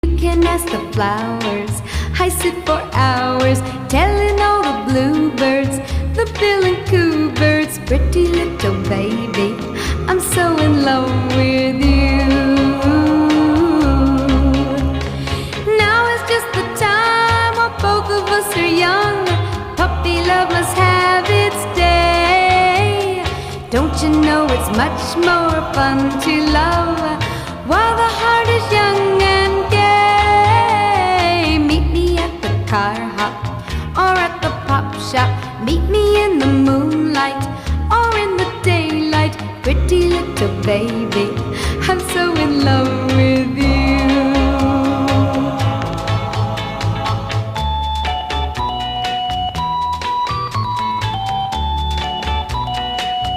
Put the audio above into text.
You can ask the flowers. I sit for hours telling all the bluebirds, the bill and coo birds, pretty little baby, I'm so in love with you. Now is just the time while both of us are young. Puppy love must have its day. Don't you know it's much more fun to love while the heart is young and gay? Meet me at the car hop or at the pop shop. Meet me in the moonlight or in the daylight. Pretty little baby, I'm so